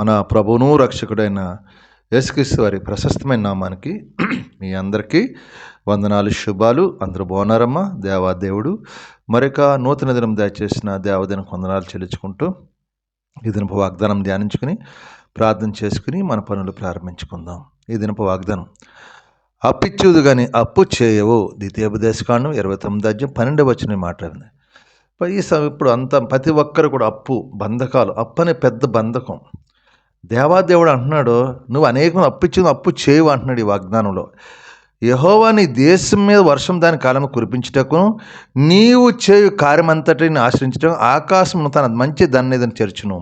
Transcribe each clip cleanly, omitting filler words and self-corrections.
మన ప్రభువును రక్షకుడైన యేసుక్రీస్తు వారి ప్రశస్తమైన నామానికి మీ అందరికీ వందనాలు, శుభాలు. అందరూ బాగున్నారమ్మా? దేవాదేవుడు మరొక నూతన దినం దయచేసిన దేవదిన వందనాలు చెల్లించుకుంటూ ఈ దినపు వాగ్దానం ధ్యానించుకుని ప్రార్థన చేసుకుని మన పనులు ప్రారంభించుకుందాం. ఈ దినపు వాగ్దానం, అప్పిచ్చుదు కానీ అప్పు చేయవు. ద్వితీయోపదేశకాండం 29:12 మాట్లాడింది. ఇప్పుడు అంత ప్రతి ఒక్కరు కూడా అప్పు, బంధకాలు, అప్పు అనే పెద్ద బంధకం. దేవాదేవుడు అంటున్నాడు, నువ్వు అనేకం అప్పిచ్చింది అప్పు చేయవు అంటున్నాడు ఈ వాగ్దానంలో. యెహోవా నీ దేశం మీద వర్షం దాని కాలం కురిపించుటకును నీవు చేయు కార్యమంతటిని ఆశ్రయించటం ఆకాశం తన మంచి దాన్ని తెరచును.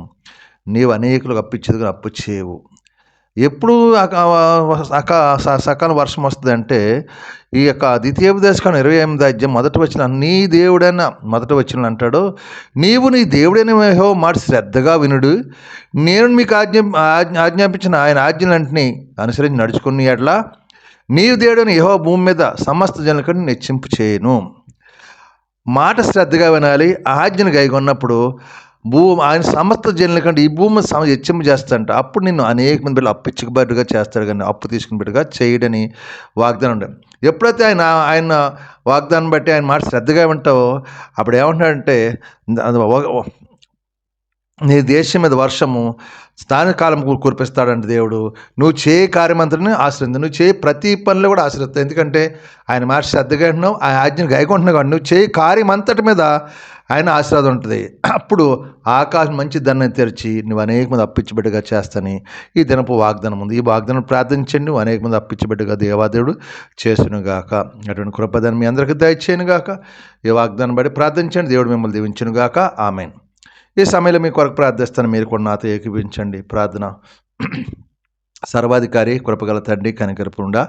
నీవు అనేకులకు అప్పిచ్చేది కానీ అప్పు చేయవు. ఎప్పుడు సకాలం వర్షం వస్తుంది అంటే ఈ యొక్క ద్వితీయోపదేశకాండం 28 మొదటి వచనం, నీ దేవుడైన మొదటి వచనం అంటాడు, నీవు నీ దేవుడైన యెహోవా మాట శ్రద్ధగా వినుడు, నేను మీకు ఆజ్ఞాపించిన ఆయన ఆజ్ఞలన్నింటినీ అనుసరించి నడుచుకుని ఎట్లా నీవు దేవుడైన యెహోవా భూమి మీద సమస్త జనులకి హెచ్చింపు చేయను. మాట శ్రద్ధగా వినాలి. ఆజ్ఞను గైకొన్నప్పుడు ఆయన సమస్త జనుల కంటే ఈ భూమి హెచ్చింపు చేస్తాడంట. అప్పుడు నిన్ను అనేక మంది బిడ్డలు అప్పిచ్చుకుబడిగా చేస్తాడు, కానీ అప్పు తీసుకుని బిడ్డగా చేయడని వాగ్దానం ఉండదు. ఎప్పుడైతే ఆయన వాగ్దానం బట్టి ఆయన మాట శ్రద్ధగా వింటావో అప్పుడు ఏమంటాడంటే, నీ దేశం మీద వర్షము స్థానిక కాలం కురిపిస్తాడంటే దేవుడు. నువ్వు చేయ కార్యమంతటిని ఆశ్రయించు, నువ్వు చేయి ప్రతి పనిలో కూడా ఆశ్రయిస్తావు. ఎందుకంటే ఆయన మాట శ్రద్ధగా వింటున్నావు, ఆ ఆజ్ఞను గైకొంటున్నావు కాబట్టి నువ్వు చేయి కార్యమంతటి మీద ఆయన ఆశీర్వాదం ఉంటుంది. అప్పుడు ఆకాశం మంచి దాన్ని తెరిచి నువ్వు అనేక మంది అప్పిచ్చిబిడ్డగా చేస్తాని ఈ దినపు వాగ్దానం ఉంది. ఈ వాగ్దానం ప్రార్థించండి, నువ్వు అనేక మంది అప్పిచ్చిబిడ్డగా దేవాదేవుడు చేసును గాక. అటువంటి కృపదాన్ని మీ అందరికీ దయచేయను గాక. ఈ వాగ్దానం బట్టి ప్రార్థించండి, దేవుడు మిమ్మల్ని దీవించును గాక. ఆమేన్. ఈ సమయంలో మీ కొరకు ప్రార్థిస్తాను, మీరు కూడా నాతో ఏకీభించండి. ప్రార్థన. సర్వాధికారి, కృపగల తండ్రి, కనికరపుండా,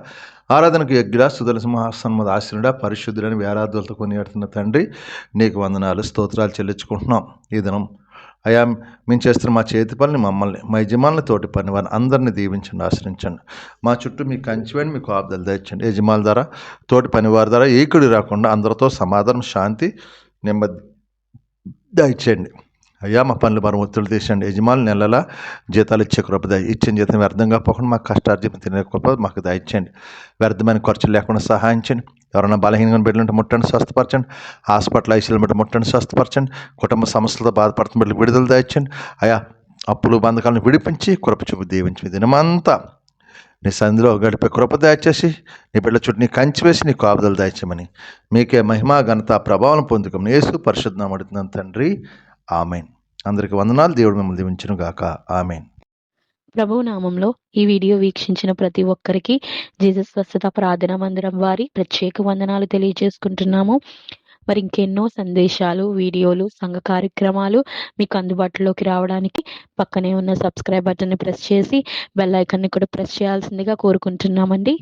ఆరాధనకు యోగ్యుడా, సుదల సింహాసనముద ఆశ్రయుడా, పరిశుద్ధులని వేలాదులతో కొనియాడుతున్న తండ్రి, నీకు వందనాలు, స్తోత్రాలు చెల్లించుకుంటున్నాం. ఈ దినం అయా మేము చేస్తున్న మా చేతి పనిని, మమ్మల్ని, మా యజమానుల తోటి పని వారిని అందరినీ దీవించండి, ఆశ్రయించండి. మా చుట్టూ మీకు కంచివేయండి, మీకు ఆపుదలు దయచండి. యజమానుల ద్వారా, తోటి పనివారి ద్వారా ఏకుడి రాకుండా అందరితో సమాధానం, శాంతి, నెమ్మది దయచేయండి. అయ్యా మా పనులు మరి ఒత్తిడి తీసండి. యజమానులు నెలలా జీతాలు ఇచ్చే కృప ఇచ్చిన జీతం వ్యర్థంగా పోకుండా మాకు కష్టార్జితం తినే కృప మాకు దయచేయండి. వ్యర్థమైన ఖర్చులు లేకుండా సహాయం చేయండి. ఎవరైనా బలహీనంగా బిడ్డలుంటే ముట్టండి, స్వస్థపరచండి. హాస్పిటల్ ఐసీలు బట్టి ముట్టండి, స్వస్థపరచండి. కుటుంబ సమస్యలతో బాధపడుతున్న బిడ్డలు విడుదల దయచేయండి. అయా అప్పులు బంధకాలను విడిపించి కృప చూపు దీవించి దినమంతా నీ సంధిలో గడిపే కృప దయచేసి నీ బిడ్డల చుట్టూ నీ కంచి వేసి నీ కాపుదలు దయచేయమని మీకే మహిమా ఘనత ప్రభావం పొందుకోమని యేసు పరిశుద్ధ నామమున అడుగుతున్నాను తండ్రి, ఆమెన్. అందరికి వందనాలు. దేవుడు మిమ్మల్ని దీవించును గాక. ఆమెన్. ప్రభువు నామంలో ఈ వీడియో వీక్షించిన ప్రతి ఒక్కరికి జీసస్ స్వస్థత ప్రార్థనా మందిరం వారి ప్రత్యేక వందనాలు తెలియజేసుకుంటున్నాము. మరి ఇంకెన్నో సందేశాలు, వీడియోలు, సంఘ కార్యక్రమాలు మీకు అందుబాటులోకి రావడానికి పక్కనే ఉన్న సబ్స్క్రైబ్ బటన్ని ప్రెస్ చేసి బెల్ ఐకాన్ని కూడా ప్రెస్ చేయాల్సిందిగా కోరుకుంటున్నామండి.